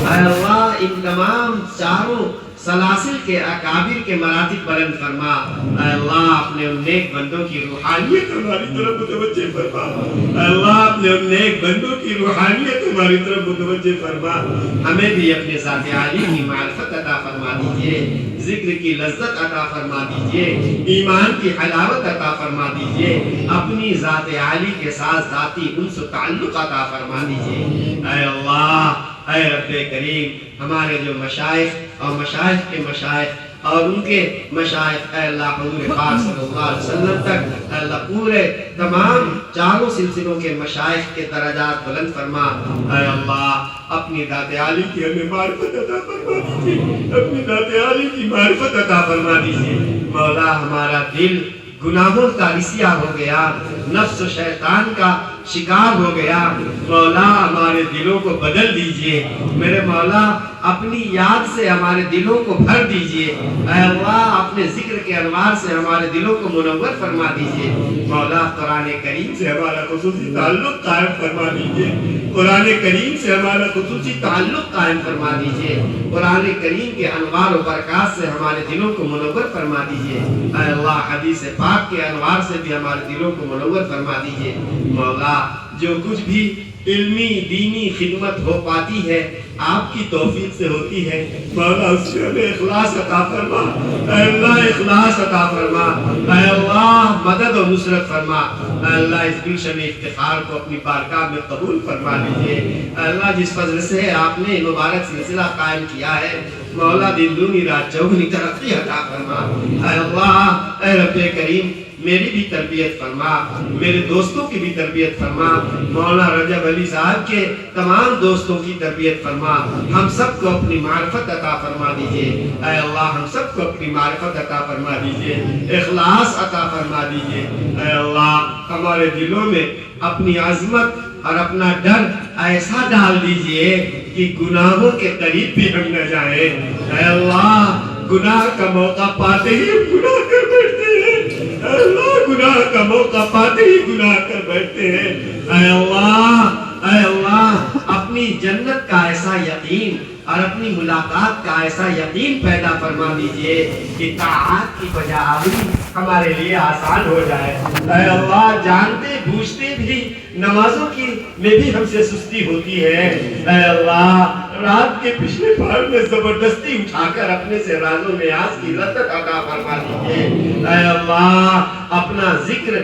اے اللہ ان تمام چاروں سلاسل کے اکابر کے مراتب بلند فرما۔ اے اللہ اپنے ان نیک بندوں کی روحانیت ہماری طرف متوجہ فرما۔ اے اللہ اپنے ان نیک بندوں کی روحانیت ہماری طرف متوجہ فرما۔ ہمیں بھی اپنے ذات عالی کی معرفت عطا فرما دیجئے، ذکر کی لذت عطا فرما دیجئے، ایمان کی حلاوت عطا فرما دیجئے، اپنی ذات عالی کے ساتھ ذاتی انس و تعلق عطا فرما دیجئے۔ اے اللہ، اے رب کریم، ہمارے جو مشائخ اور مشائخ کے مشائخ اور ان کے مشائخ، اے اللہ حضور پاک صلی اللہ علیہ وسلم تک، اے اللہ پورے تمام چاروں سلسلوں کے مشائخ کے درجات بلند فرما۔ اے اللہ اپنی ذات عالی کی ہمیں معرفت عطا فرما دیجئے، اپنی ذات عالی کی معرفت عطا فرما دیجئے۔ مولا ہمارا دل گناہوں کا رسیا ہو گیا، نفس و شیطان کا شکار ہو گیا، مولا ہمارے دلوں کو بدل دیجئے۔ میرے مولا اپنی یاد سے ہمارے دلوں کو بھر دیجئے۔ اے اللہ اپنے ذکر کے انوار سے ہمارے دلوں کو منور فرما دیجئے۔ مولا قرآن کریم سے ہمارا خصوصی تعلق قائم فرما دیجئے، قرآن کریم سے ہمارا خصوصی تعلق قائم فرما دیجئے، قرآن کریم کے انوار و برکات سے ہمارے دلوں کو منور فرما دیجئے۔ اے اللہ حدیث پاک کے انوار سے بھی ہمارے دلوں کو منور فرما دیجئے۔ مولا جو کچھ بھی علمی دینی خدمت ہو پاتی ہے آپ کی توفیق سے ہوتی ہے، مولا اس میں ہمیں اخلاص عطا فرما۔ اے اللہ اخلاص عطا فرما، اے اللہ مدد و نصرت فرما۔ اے اللہ اس گلشن افتخار کو اپنی بارگاہ میں قبول فرما لیجئے۔ اے اللہ جس فضل سے آپ نے مبارک سلسلہ قائم کیا ہے، مولا دن دونی رات چوگنی ترقی عطا فرما۔ اے اللہ، اے رب کریم میری بھی تربیت فرما، میرے دوستوں کی بھی تربیت فرما، مولانا رجب علی صاحب کے تمام دوستوں کی تربیت فرما، ہم سب کو اپنی معرفت عطا فرما دیجئے۔ اے اللہ ہم سب کو اپنی معرفت عطا فرما دیجئے، اخلاص عطا فرما دیجئے۔ اے اللہ ہمارے دلوں میں اپنی عظمت اور اپنا ڈر ایسا ڈال دیجئے کہ گناہوں کے قریب بھی ہم نہ جائیں۔ اے اللہ گناہ کا موقع پاتے ہی ہم گناہ کر بیٹھتے ہیں، اے اللہ گناہ کا موقع پاتے ہی گناہ کر بیٹھتے ہیں۔ اے اللہ اپنی جنت کا ایسا یقین اور اپنی ملاقات کا ایسا یقین پیدا فرما دیجئے کہ طاعات کی بجاوری ہمارے لیے آسان ہو جائے۔ اے اللہ جانتے بوجھتے بھی نمازوں کی میں بھی ہم سے سستی ہوتی ہے، اے اللہ رات کے پچھلے پہر میں زبردستی اٹھا کر اپنے سے رازوں میں آس کی لذت عطا فرما دیجئے۔ اے اللہ اپنا ذکر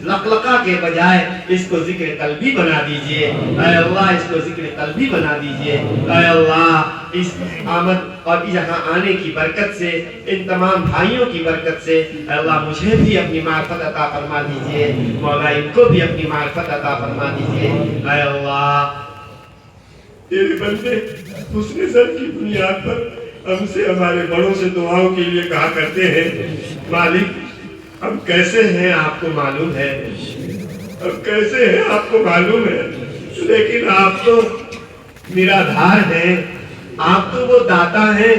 لقلقہ کے بجائے اس کو ذکر قلبی بنا دیجئے۔ اے اللہ اس کو ذکر قلبی بنا دیجئے۔ اے اللہ اس آمد اور یہاں آنے کی برکت سے، ان تمام بھائیوں کی برکت سے، اے اللہ مجھے بھی اپنی معرفت عطا فرما دیجئے، مولا ان کو بھی اپنی معرفت عطا فرما دیجئے۔ اے اللہ تیرے بندے حسن زن کی بنیاد پر ہم سے ہمارے بڑوں سے دعاؤں کے لیے کہا کرتے ہیں، مالک ہم کیسے ہیں آپ کو معلوم ہے، ہم کیسے ہیں آپ کو معلوم ہے، لیکن آپ تو نرادھار ہیں، آپ تو وہ داتا ہیں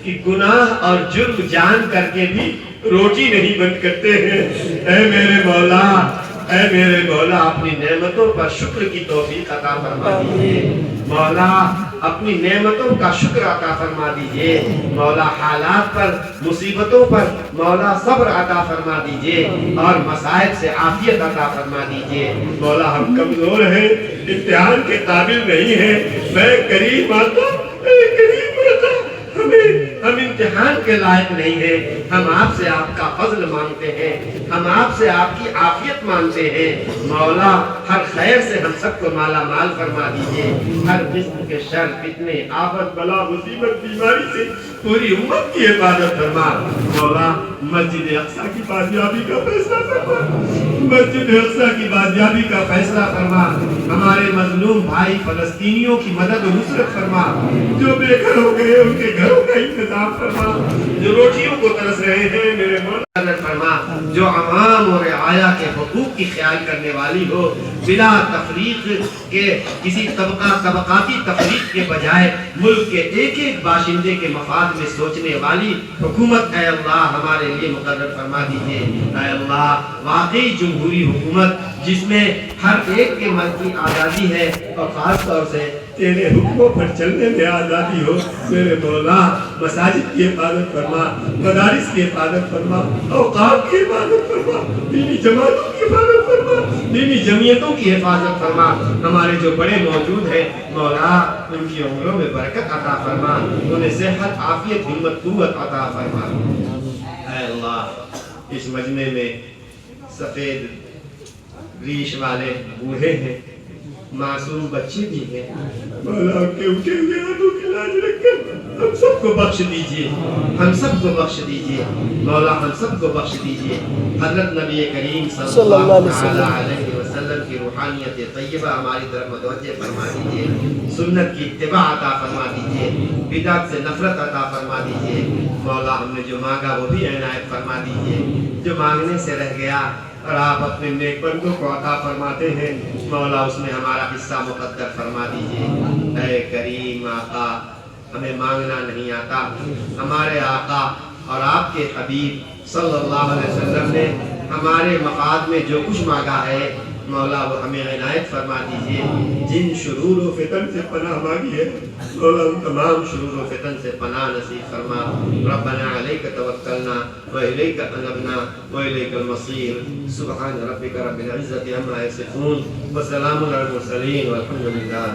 کہ گناہ اور جرم جان کر کے بھی روٹی نہیں بند کرتے ہیں۔ اے میرے مولا، اے میرے مولا اپنی نعمتوں پر شکر کی توفیق عطا فرما دیجئے، مولا اپنی نعمتوں کا شکر عطا فرما دیجئے، مولا حالات پر مصیبتوں پر مولا صبر عطا فرما دیجئے اور مصائب سے عافیت عطا فرما دیجئے۔ مولا ہم کمزور ہیں، امتحان کے قابل نہیں ہیں، میں کریم آتا، اے کریم آتا، ہم امتحان کے لائق نہیں ہیں، ہم آپ سے آپ کا فضل مانگتے ہیں، ہم آپ سے آپ کی عافیت مانگتے ہیں۔ مولا ہر خیر سے ہم سب کو مالا مال فرما دیجئے، ہر قسم کے شر فتنے آفت بلا مصیبت بیماری سے پوری امت کی حفاظت فرما۔ مولا مسجد اقصی کی بازیابی کا فیصلہ فرما، مسجد اقصی کی بازیابی کا فیصلہ فرما، ہمارے مظلوم بھائی فلسطینیوں کی مدد و نصرت فرما، جو بے گھر ہو گئے ان کے گھروں کا انتظام فرما، جو روٹیوں کو ترس رہے ہیں میرے مولا فرما، جو عوام اور رعایا کے حقوق کی خیال کرنے والی ہو، بلا تفریق کے کسی طبقاتی تفریق کے بجائے ملک کے ایک ایک باشندے کے مفاد میں سوچنے والی حکومت اے اللہ ہمارے لیے مقرر فرما دیجئے۔ اے اللہ واقعی جمہوری حکومت جس میں ہر ایک کے من کی آزادی ہے اور خاص طور سے تیرے حکموں پر چلنے میں آزادی ہو. میرے مولا مساجد کی حفاظت فرما, مدارس کی حفاظت فرما, اوقاف کی حفاظت فرما, دینی جماعتوں کی حفاظت فرما, دینی جمعیتوں کی حفاظت فرما. ہمارے جو بڑے موجود ہیں مولا ان کی عمروں میں برکت عطا فرما, انہیں صحت عافیت ہمت قوت عطا فرما. اے اللہ اس مجمع میں سفید ریش والے بوڑھے ہیں, معصوم بچے بھی ہیں, مولا ان کے ہاتھوں کی لاج رکھ کر ہم سب کو بخش دیجئے, ہم سب کو بخش دیجئے مولا, ہم سب کو بخش دیجئے. حضرت نبی کریم صلی اللہ علیہ وسلم کی روحانیت طیبہ ہماری طرف متوجہ فرما دیجئے, سنت کی اتباع عطا فرما دیجئے, بدعت سے نفرت عطا فرما دیجئے. مولا ہم نے جو مانگا وہ بھی عنایت فرما دیجئے, جو مانگنے سے رہ گیا اور آپ اپنے نیک بندوں کو عطا فرماتے ہیں مولا اس میں ہمارا حصہ مقدر فرما دیجئے. اے کریم آقا ہمیں مانگنا نہیں آتا, ہمارے آقا اور آپ کے حبیب صلی اللہ علیہ وسلم نے ہمارے مقاد میں جو کچھ مانگا ہے مولا وہ ہمیں عنایت فرما دیجئے. جن شرور و فتن سے پناہ مانگی ہے مولا ان تمام شرور و فتن سے پناہ نصیب فرما. ربنا علیک توکلنا و الیک انبنا و الیک المصیر. سبحان ربک رب العزت عما یصفون و سلام علی المرسلین والحمد للہ.